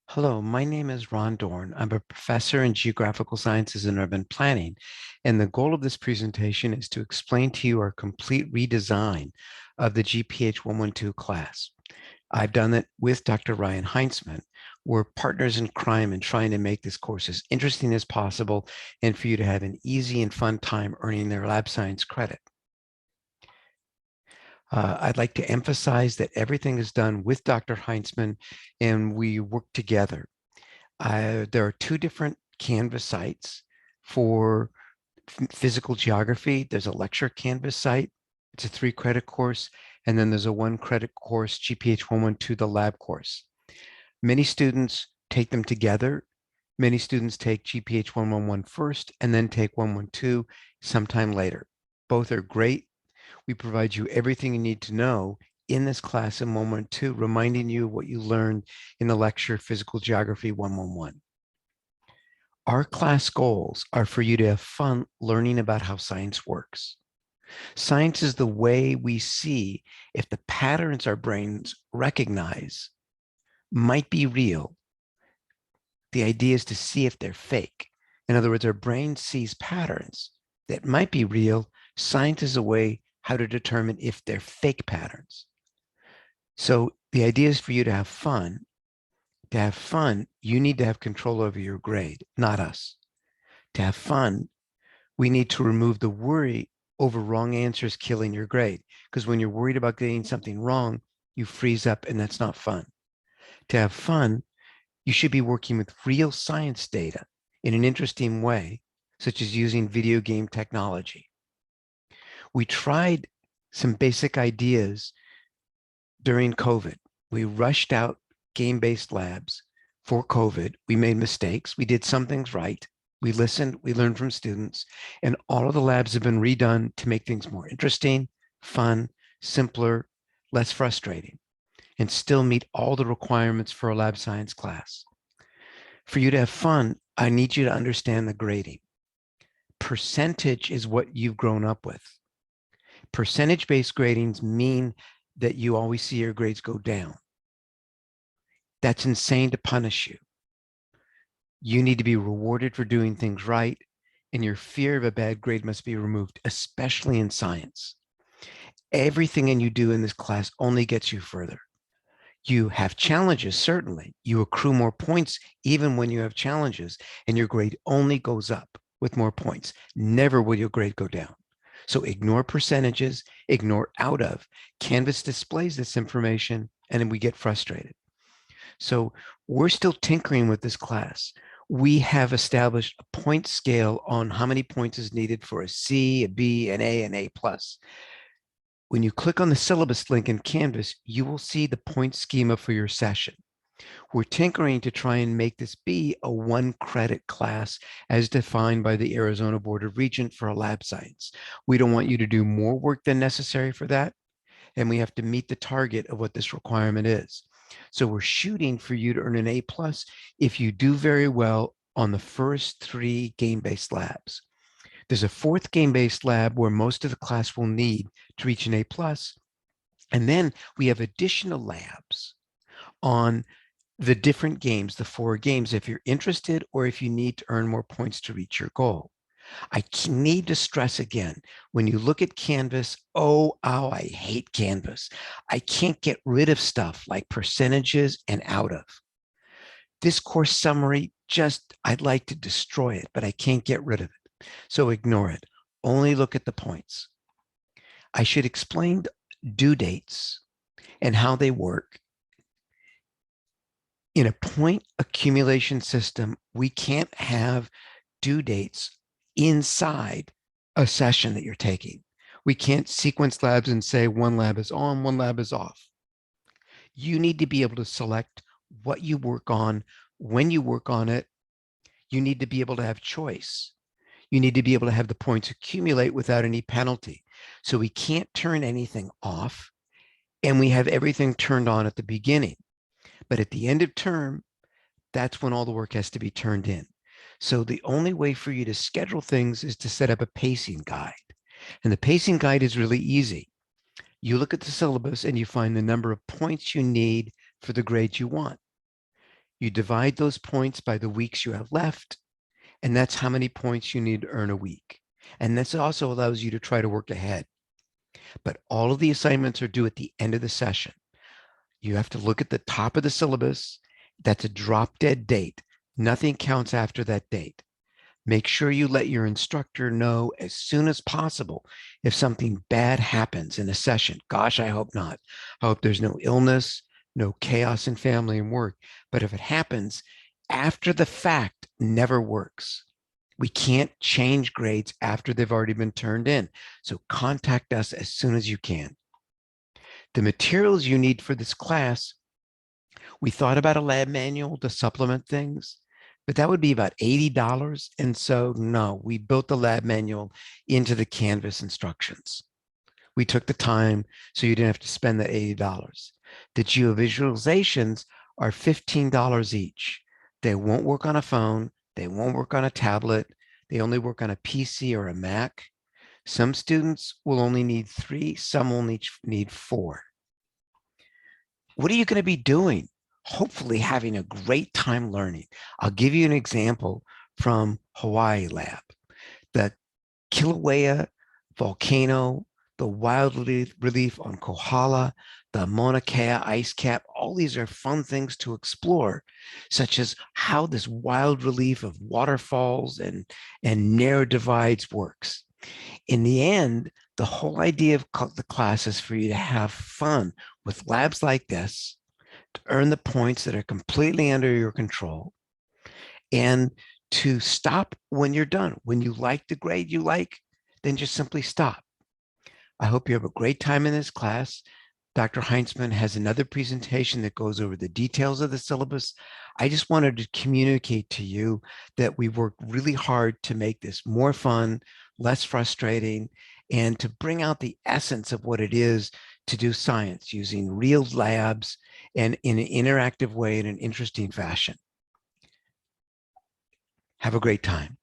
Hello, my name is Ron Dorn. I'm a professor in geographical sciences and urban planning. And the goal of this presentation is to explain to you our complete redesign of the GPH 112 class. I've done it with Dr. Ryan Heinzman. We're partners in crime in trying to make this course as interesting as possible and for you to have an easy and fun time earning their lab science credit. I'd like to emphasize that everything is done with Dr. Heinzman and we work together. There are two different Canvas sites for physical geography. There's a lecture Canvas site. It's a 3-credit course. And then there's a 1-credit course, GPH 112, the lab course. Many students take them together. Many students take GPH 111 first and then take 112 sometime later. Both are great. We provide you everything you need to know in this class in 112, reminding you what you learned in the lecture Physical Geography 111. Our class goals are for you to have fun learning about how science works. Science is the way we see if the patterns our brains recognize might be real. The idea is to see if they're fake. In other words, our brain sees patterns that might be real. Science is a way how to determine if they're fake patterns. So the idea is for you to have fun. To have fun, you need to have control over your grade, not us. To have fun, we need to remove the worry over wrong answers killing your grade. Because when you're worried about getting something wrong, you freeze up and that's not fun. To have fun, you should be working with real science data in an interesting way, such as using video game technology. We tried some basic ideas during COVID. We rushed out game-based labs for COVID. We made mistakes. We did some things right. We listened, we learned from students, and all of the labs have been redone to make things more interesting, fun, simpler, less frustrating, and still meet all the requirements for a lab science class. For you to have fun, I need you to understand the grading. Percentage is what you've grown up with. Percentage-based gradings mean that you always see your grades go down. That's insane to punish you. You need to be rewarded for doing things right, and your fear of a bad grade must be removed, especially in science. Everything you do in this class only gets you further. You have challenges, certainly. You accrue more points even when you have challenges, and your grade only goes up with more points. Never will your grade go down. So ignore percentages, ignore out of. Canvas displays this information, and then we get frustrated. So we're still tinkering with this class. We have established a point scale on how many points is needed for a C, a B, an A, and A+. When you click on the syllabus link in Canvas, you will see the point schema for your session. We're tinkering to try and make this be a 1-credit class as defined by the Arizona Board of Regents for a lab science. We don't want you to do more work than necessary for that, and we have to meet the target of what this requirement is. So we're shooting for you to earn an A+ if you do very well on the first 3 game-based labs. There's a 4th game-based lab where most of the class will need to reach an A+. And then we have additional labs on the different games, the 4 games, if you're interested or if you need to earn more points to reach your goal. I need to stress again, when you look at Canvas, I hate Canvas. I can't get rid of stuff like percentages and out of. This course summary, I'd like to destroy it, but I can't get rid of it. So ignore it. Only look at the points. I should explain due dates and how they work. In a point accumulation system, we can't have due dates inside a session that you're taking. We can't sequence labs and say one lab is on, one lab is off. You need to be able to select what you work on, when you work on it. You need to be able to have choice. You need to be able to have the points accumulate without any penalty. So we can't turn anything off, and we have everything turned on at the beginning. But at the end of term, that's when all the work has to be turned in. So the only way for you to schedule things is to set up a pacing guide. And the pacing guide is really easy. You look at the syllabus and you find the number of points you need for the grade you want. You divide those points by the weeks you have left, and that's how many points you need to earn a week. And this also allows you to try to work ahead. But all of the assignments are due at the end of the session. You have to look at the top of the syllabus. That's a drop dead date. Nothing counts after that date. Make sure you let your instructor know as soon as possible if something bad happens in a session. Gosh, I hope not. I hope there's no illness, no chaos in family and work. But if it happens, after the fact never works. We can't change grades after they've already been turned in. So contact us as soon as you can. The materials you need for this class, we thought about a lab manual to supplement things, but that would be about $80. And so no, we built the lab manual into the Canvas instructions. We took the time so you didn't have to spend the $80. The geovisualizations are $15 each. They won't work on a phone. They won't work on a tablet. They only work on a PC or a Mac. Some students will only need 3, some will need 4. What are you going to be doing? Hopefully having a great time learning. I'll give you an example from Hawaii Lab. The Kilauea volcano, the wild relief on Kohala, the Mauna Kea ice cap, all these are fun things to explore, such as how this wild relief of waterfalls and narrow divides works. In the end, the whole idea of the class is for you to have fun with labs like this, to earn the points that are completely under your control, and to stop when you're done. When you like the grade you like, then just simply stop. I hope you have a great time in this class. Dr. Heinzman has another presentation that goes over the details of the syllabus. I just wanted to communicate to you that we worked really hard to make this more fun, less frustrating, and to bring out the essence of what it is to do science using real labs and in an interactive way in an interesting fashion. Have a great time.